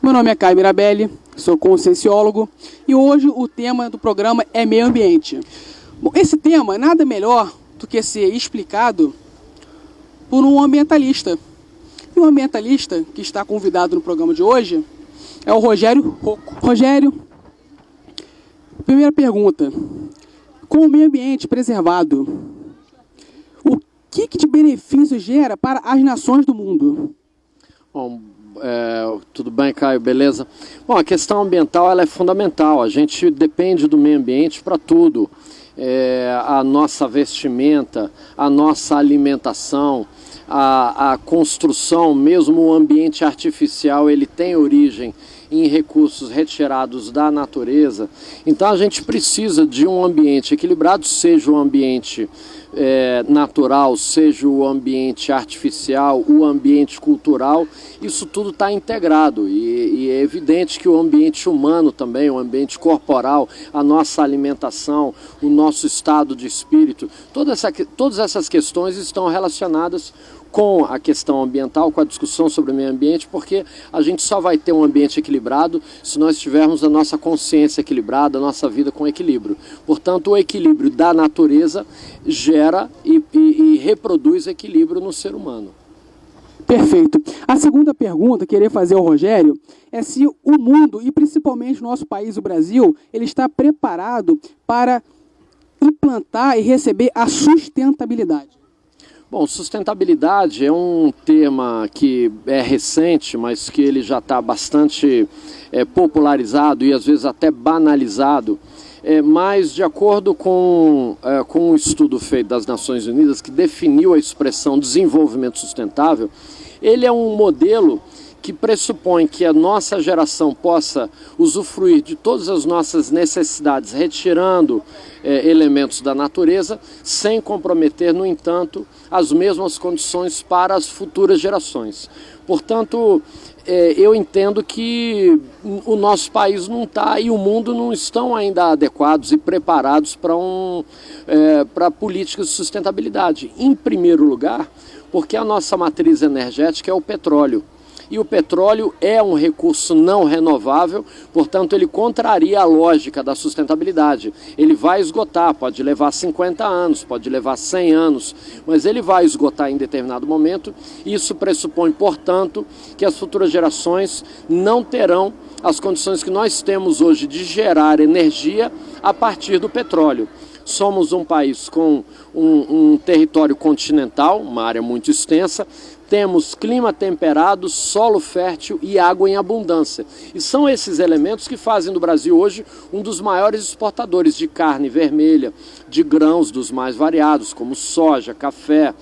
Meu nome é Caio Mirabelli, sou conscienciólogo e hoje o tema do programa é meio ambiente. Bom, esse tema nada melhor do que ser explicado por um ambientalista. E o ambientalista que está convidado no programa de hoje é o Rogério Rocco. Rogério, primeira pergunta. Com o meio ambiente preservado, o que de benefício gera para as nações do mundo? Bom, tudo bem, Caio, beleza? Bom, a questão ambiental ela é fundamental, a gente depende do meio ambiente para tudo. A nossa vestimenta, a nossa alimentação, a construção, mesmo o ambiente artificial, ele tem origem em recursos retirados da natureza. Então a gente precisa de um ambiente equilibrado, seja o ambiente natural, seja o ambiente artificial, o ambiente cultural, isso tudo está integrado e é evidente que o ambiente humano também, o ambiente corporal, a nossa alimentação, o nosso estado de espírito, todas essas questões estão relacionadas com a questão ambiental, com a discussão sobre o meio ambiente, porque a gente só vai ter um ambiente equilibrado se nós tivermos a nossa consciência equilibrada, a nossa vida com equilíbrio. Portanto, o equilíbrio da natureza gera e reproduz equilíbrio no ser humano. Perfeito. A segunda pergunta que eu queria fazer ao Rogério é se o mundo, e principalmente o nosso país, o Brasil, ele está preparado para implantar e receber a sustentabilidade. Bom, sustentabilidade é um tema que é recente, mas que ele já está bastante popularizado e às vezes até banalizado. Mas de acordo com um estudo feito das Nações Unidas que definiu a expressão desenvolvimento sustentável, ele é um modelo que pressupõe que a nossa geração possa usufruir de todas as nossas necessidades, retirando elementos da natureza, sem comprometer, no entanto, as mesmas condições para as futuras gerações. Portanto, eu entendo que o nosso país não está e o mundo não estão ainda adequados e preparados para políticas de sustentabilidade. Em primeiro lugar, porque a nossa matriz energética é o petróleo. E o petróleo é um recurso não renovável, portanto ele contraria a lógica da sustentabilidade. Ele vai esgotar, pode levar 50 anos, pode levar 100 anos, mas ele vai esgotar em determinado momento. Isso pressupõe, portanto, que as futuras gerações não terão as condições que nós temos hoje de gerar energia a partir do petróleo. Somos um país com um território continental, uma área muito extensa, temos clima temperado, solo fértil e água em abundância. E são esses elementos que fazem do Brasil hoje um dos maiores exportadores de carne vermelha, de grãos dos mais variados, como soja, café,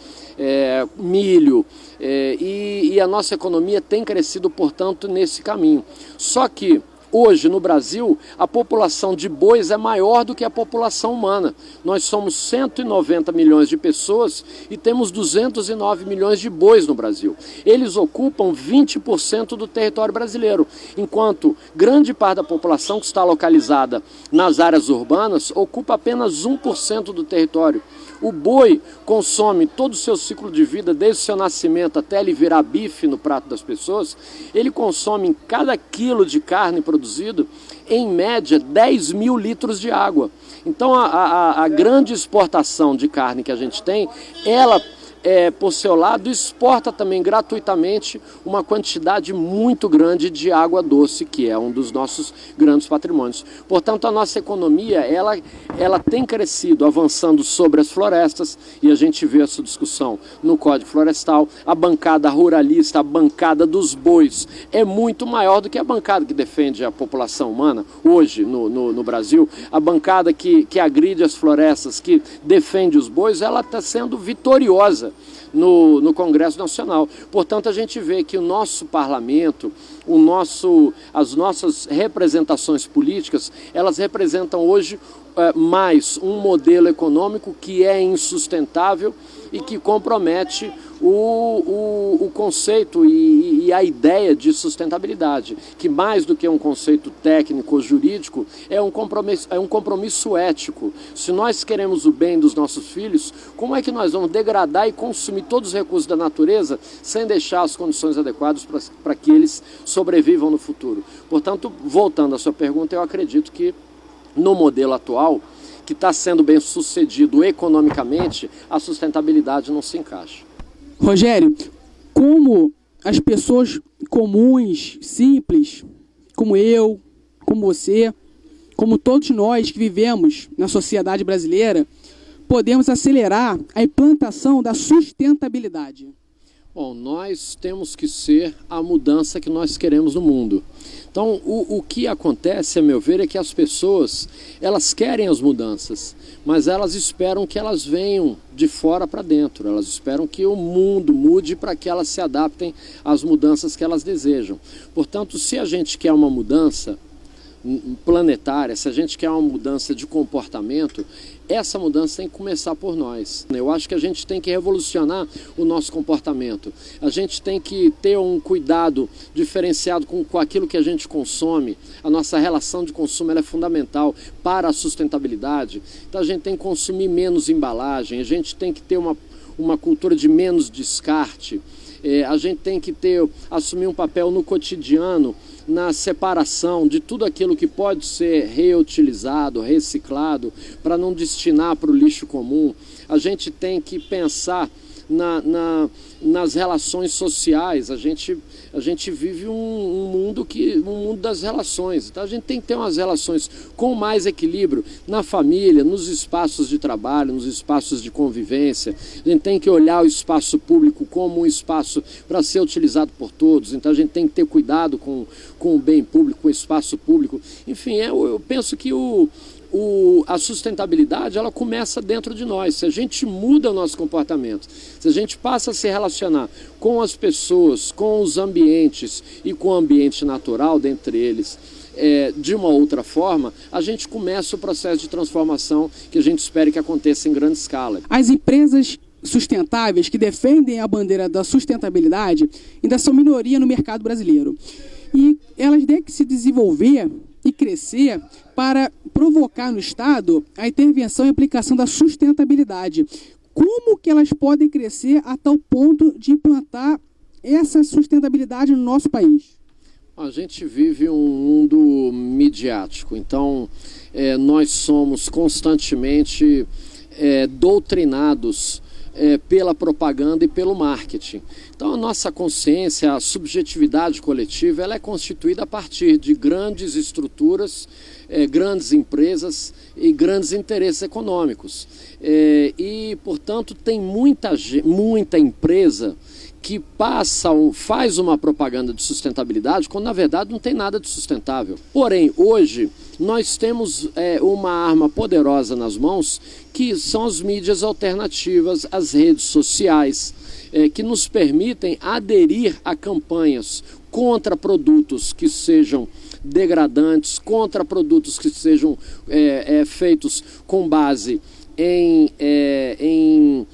milho. E a nossa economia tem crescido, portanto, nesse caminho. Só que hoje, no Brasil, a população de bois é maior do que a população humana. Nós somos 190 milhões de pessoas e temos 209 milhões de bois no Brasil. Eles ocupam 20% do território brasileiro, enquanto grande parte da população que está localizada nas áreas urbanas ocupa apenas 1% do território. O boi consome todo o seu ciclo de vida, desde o seu nascimento até ele virar bife no prato das pessoas. Ele consome em cada quilo de carne produzido, em média, 10 mil litros de água. Então a grande exportação de carne que a gente tem, ela por seu lado, exporta também gratuitamente uma quantidade muito grande de água doce, que é um dos nossos grandes patrimônios. Portanto, a nossa economia, ela tem crescido avançando sobre as florestas, e a gente vê essa discussão no Código Florestal. A bancada ruralista, a bancada dos bois, é muito maior do que a bancada que defende a população humana hoje no Brasil. A bancada que agride as florestas, que defende os bois, ela está sendo vitoriosa no Congresso Nacional. Portanto, a gente vê que o nosso parlamento, as nossas representações políticas, elas representam hoje mais um modelo econômico que é insustentável e que compromete o conceito e a ideia de sustentabilidade, que mais do que um conceito técnico ou jurídico, é um compromisso ético. Se nós queremos o bem dos nossos filhos, como é que nós vamos degradar e consumir todos os recursos da natureza sem deixar as condições adequadas para que eles sobrevivam no futuro? Portanto, voltando à sua pergunta, eu acredito que no modelo atual, que está sendo bem sucedido economicamente, a sustentabilidade não se encaixa. Rogério, como as pessoas comuns, simples, como eu, como você, como todos nós que vivemos na sociedade brasileira, podemos acelerar a implantação da sustentabilidade? Bom, nós temos que ser a mudança que nós queremos no mundo. Então, o que acontece, a meu ver, é que as pessoas, elas querem as mudanças, mas elas esperam que elas venham de fora para dentro. Elas esperam que o mundo mude para que elas se adaptem às mudanças que elas desejam. Portanto, se a gente quer uma mudança planetária, se a gente quer uma mudança de comportamento, essa mudança tem que começar por nós. Eu acho que a gente tem que revolucionar o nosso comportamento. A gente tem que ter um cuidado diferenciado com aquilo que a gente consome. A nossa relação de consumo ela é fundamental para a sustentabilidade. Então a gente tem que consumir menos embalagem, a gente tem que ter uma cultura de menos descarte. A gente tem que assumir um papel no cotidiano, na separação de tudo aquilo que pode ser reutilizado, reciclado, para não destinar para o lixo comum. A gente tem que pensar nas relações sociais. A gente vive um mundo das relações. Então a gente tem que ter umas relações com mais equilíbrio na família, nos espaços de trabalho, nos espaços de convivência. A gente tem que olhar o espaço público como um espaço para ser utilizado por todos. Então a gente tem que ter cuidado com o bem público, com o espaço público. Enfim, eu penso que a sustentabilidade ela começa dentro de nós. Se a gente muda o nosso comportamento, se a gente passa a se relacionar com as pessoas, com os ambientes e com o ambiente natural, dentre eles, de uma outra forma, a gente começa o processo de transformação que a gente espera que aconteça em grande escala. As empresas sustentáveis que defendem a bandeira da sustentabilidade ainda são minoria no mercado brasileiro. E elas têm que se desenvolver e crescer para provocar no Estado a intervenção e aplicação da sustentabilidade. Como que elas podem crescer a tal ponto de implantar essa sustentabilidade no nosso país? A gente vive um mundo midiático, então nós somos constantemente doutrinados pela propaganda e pelo marketing. Então a nossa consciência, a subjetividade coletiva, ela é constituída a partir de grandes estruturas, grandes empresas e grandes interesses econômicos. E, portanto, tem muita empresa que faz uma propaganda de sustentabilidade quando na verdade não tem nada de sustentável. Porém, hoje nós temos uma arma poderosa nas mãos, que são as mídias alternativas, as redes sociais, que nos permitem aderir a campanhas contra produtos que sejam degradantes, contra produtos que sejam feitos com base em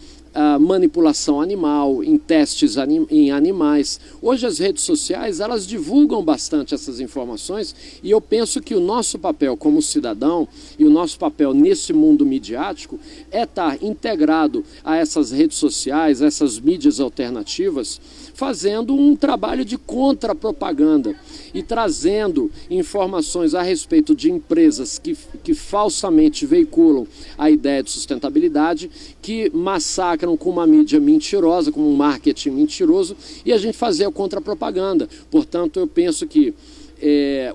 manipulação animal, em testes em animais. Hoje as redes sociais, elas divulgam bastante essas informações e eu penso que o nosso papel como cidadão e o nosso papel nesse mundo midiático é estar integrado a essas redes sociais, a essas mídias alternativas, fazendo um trabalho de contra-propaganda e trazendo informações a respeito de empresas que falsamente veiculam a ideia de sustentabilidade, que massacram com uma mídia mentirosa, com um marketing mentiroso, e a gente fazer a contra-propaganda. Portanto, eu penso que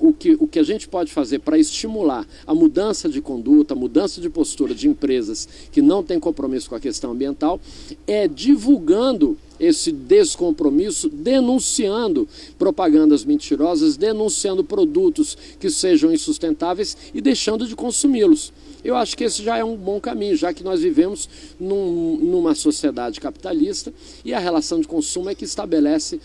o que a gente pode fazer para estimular a mudança de conduta, a mudança de postura de empresas que não têm compromisso com a questão ambiental, é divulgando esse descompromisso, denunciando propagandas mentirosas, denunciando produtos que sejam insustentáveis e deixando de consumi-los. Eu acho que esse já é um bom caminho, já que nós vivemos numa sociedade capitalista e a relação de consumo é que estabelece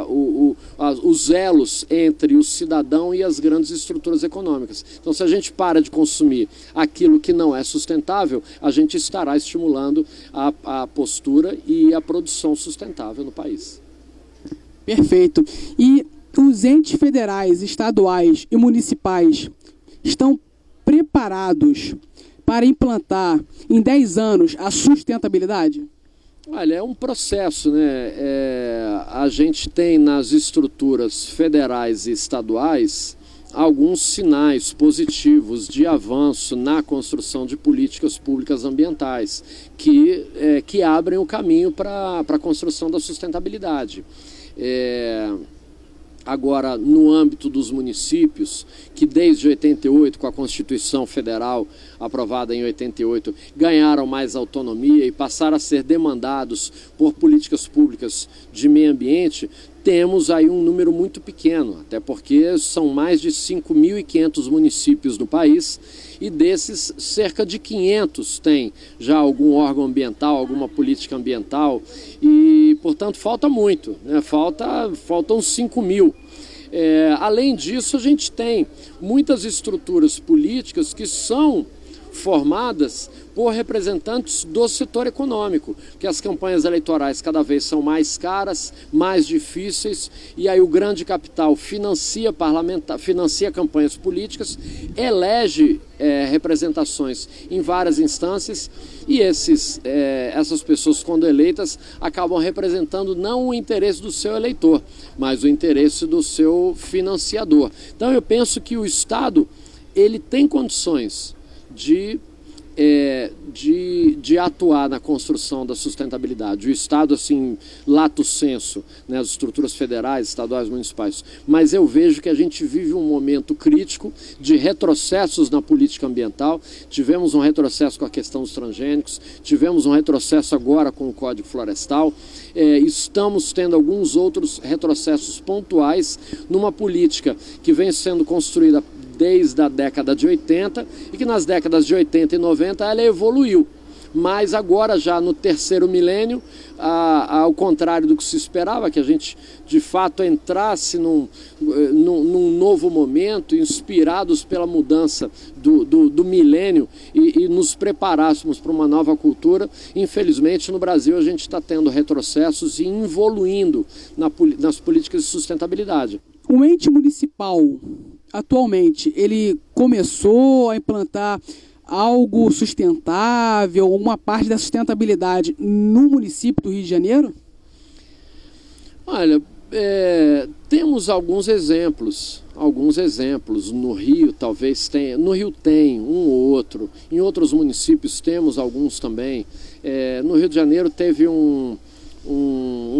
os elos entre o cidadão e as grandes estruturas econômicas. Então, se a gente para de consumir aquilo que não é sustentável, a gente estará estimulando a postura e a produção sustentável no país. Perfeito. E os entes federais, estaduais e municipais estão preparados para implantar em 10 anos a sustentabilidade? Olha, é um processo, né? A gente tem nas estruturas federais e estaduais alguns sinais positivos de avanço na construção de políticas públicas ambientais que abrem o caminho para a construção da sustentabilidade. Agora, no âmbito dos municípios, que desde 88, com a Constituição Federal aprovada em 88, ganharam mais autonomia e passaram a ser demandados por políticas públicas de meio ambiente, temos aí um número muito pequeno, até porque são mais de 5.500 municípios no país e desses cerca de 500 têm já algum órgão ambiental, alguma política ambiental e, portanto, falta muito, né? Faltam 5.000. Além disso, a gente tem muitas estruturas políticas que são formadas por representantes do setor econômico, que as campanhas eleitorais cada vez são mais caras, mais difíceis, e aí o grande capital financia campanhas políticas, elege representações em várias instâncias, e essas pessoas, quando eleitas, acabam representando não o interesse do seu eleitor, mas o interesse do seu financiador. Então eu penso que o Estado ele tem condições de atuar na construção da sustentabilidade. O Estado, assim, lato sensu, né, as estruturas federais, estaduais, municipais. Mas eu vejo que a gente vive um momento crítico de retrocessos na política ambiental. Tivemos um retrocesso com a questão dos transgênicos, tivemos um retrocesso agora com o Código Florestal. Estamos tendo alguns outros retrocessos pontuais numa política que vem sendo construída desde a década de 80 e que nas décadas de 80 e 90 ela evoluiu. Mas agora já no terceiro milênio, ao contrário do que se esperava, que a gente de fato entrasse num novo momento, inspirados pela mudança do milênio e nos preparássemos para uma nova cultura, infelizmente no Brasil a gente está tendo retrocessos e evoluindo nas políticas de sustentabilidade. O ente municipal, atualmente, ele começou a implantar algo sustentável, uma parte da sustentabilidade no município do Rio de Janeiro? Olha, temos alguns exemplos. No Rio talvez tenha, no Rio tem um ou outro, em outros municípios temos alguns também. No Rio de Janeiro teve um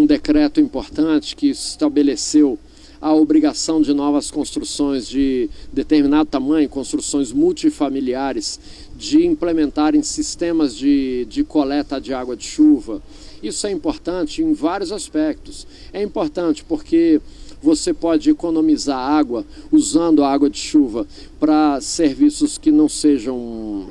decreto importante que estabeleceu a obrigação de novas construções de determinado tamanho, construções multifamiliares, de implementarem sistemas de coleta de água de chuva. Isso é importante em vários aspectos. É importante porque você pode economizar água usando a água de chuva para serviços que não sejam,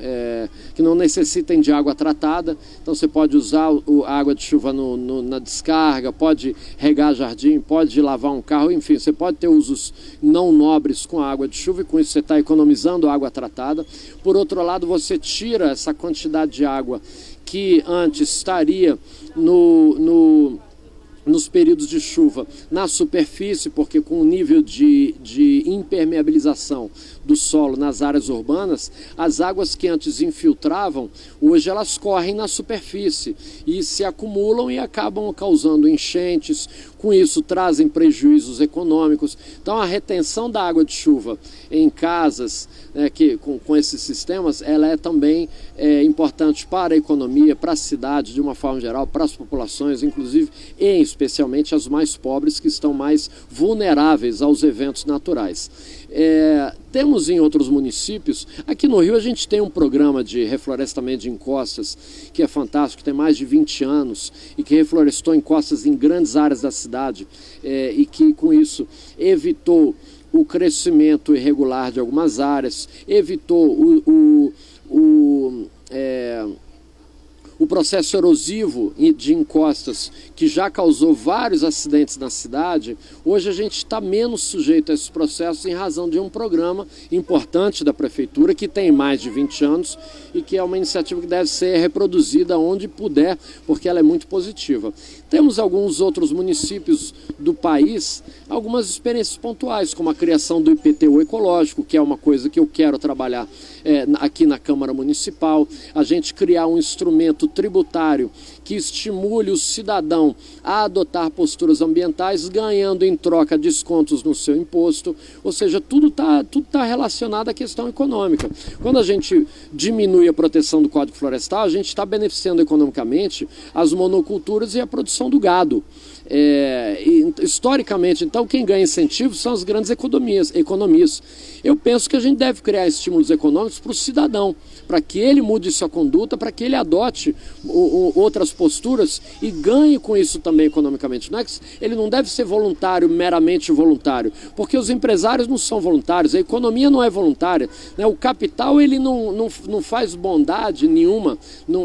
que não necessitem de água tratada. Então você pode usar a água de chuva na descarga, pode regar jardim, pode lavar um carro, enfim, você pode ter usos não nobres com a água de chuva e com isso você está economizando água tratada. Por outro lado, você tira essa quantidade de água que antes estaria nos períodos de chuva na superfície, porque com o nível de impermeabilização do solo nas áreas urbanas, as águas que antes infiltravam, hoje elas correm na superfície e se acumulam e acabam causando enchentes, com isso trazem prejuízos econômicos. Então a retenção da água de chuva em casas, com esses sistemas, ela é também importante para a economia, para a cidade de uma forma geral, para as populações, inclusive e especialmente as mais pobres que estão mais vulneráveis aos eventos naturais. Temos em outros municípios, aqui no Rio a gente tem um programa de reflorestamento de encostas que é fantástico, que tem mais de 20 anos e que reflorestou encostas em grandes áreas da cidade e que com isso evitou o crescimento irregular de algumas áreas, evitou o processo erosivo de encostas, que já causou vários acidentes na cidade, hoje a gente está menos sujeito a esses processos em razão de um programa importante da Prefeitura, que tem mais de 20 anos e que é uma iniciativa que deve ser reproduzida onde puder, porque ela é muito positiva. Temos alguns outros municípios do país, algumas experiências pontuais, como a criação do IPTU ecológico, que é uma coisa que eu quero trabalhar aqui na Câmara Municipal, a gente criar um instrumento tributário que estimule o cidadão a adotar posturas ambientais, ganhando em troca descontos no seu imposto, ou seja, tudo tá relacionado à questão econômica. Quando a gente diminui a proteção do Código Florestal, a gente está beneficiando economicamente as monoculturas e a produção do gado. Historicamente, então, quem ganha incentivos são as grandes economias. Eu penso que a gente deve criar estímulos econômicos para o cidadão, para que ele mude sua conduta, para que ele adote outras posturas e ganhe com isso também economicamente. Ele não deve ser voluntário, meramente voluntário, porque os empresários não são voluntários, a economia não é voluntária, né? O capital ele não faz bondade nenhuma,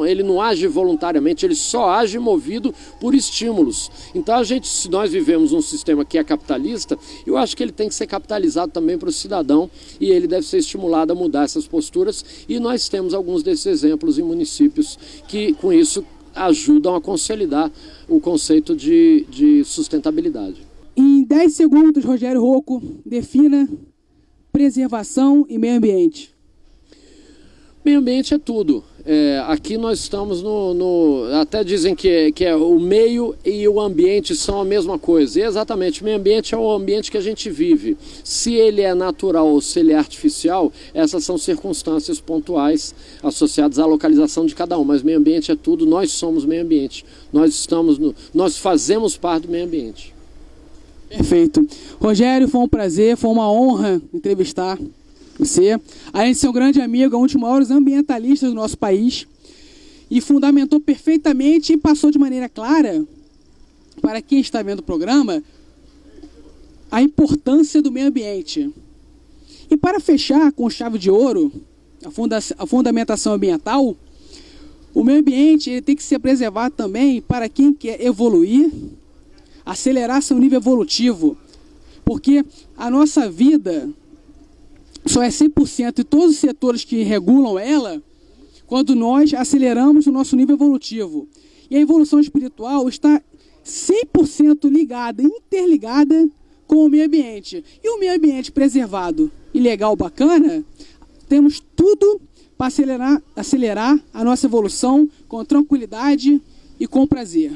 ele não age voluntariamente, ele só age movido por estímulos. Então se nós vivemos um sistema que é capitalista, eu acho que ele tem que ser capitalizado também para o cidadão e ele deve ser estimulado a mudar essas posturas, e nós temos alguns desses exemplos em municípios que com isso ajudam a consolidar o conceito de sustentabilidade. Em 10 segundos, Rogério Rocco, defina preservação e meio ambiente. Meio ambiente é tudo. Aqui nós estamos até dizem que o meio e o ambiente são a mesma coisa. E exatamente, o meio ambiente é o ambiente que a gente vive. Se ele é natural ou se ele é artificial, essas são circunstâncias pontuais associadas à localização de cada um. Mas meio ambiente é tudo, nós somos meio ambiente. Nós fazemos parte do meio ambiente. Perfeito. Rogério, foi um prazer, foi uma honra entrevistar você. Além de ser um grande amigo, é um dos maiores ambientalistas do nosso país e fundamentou perfeitamente e passou de maneira clara para quem está vendo o programa a importância do meio ambiente. E para fechar com chave de ouro a fundamentação ambiental, o meio ambiente ele tem que ser preservado também para quem quer evoluir, acelerar seu nível evolutivo, porque a nossa vida só é 100% e todos os setores que regulam ela quando nós aceleramos o nosso nível evolutivo. E a evolução espiritual está 100% ligada, interligada com o meio ambiente. E o meio ambiente preservado e legal, bacana, temos tudo para acelerar a nossa evolução com tranquilidade e com prazer.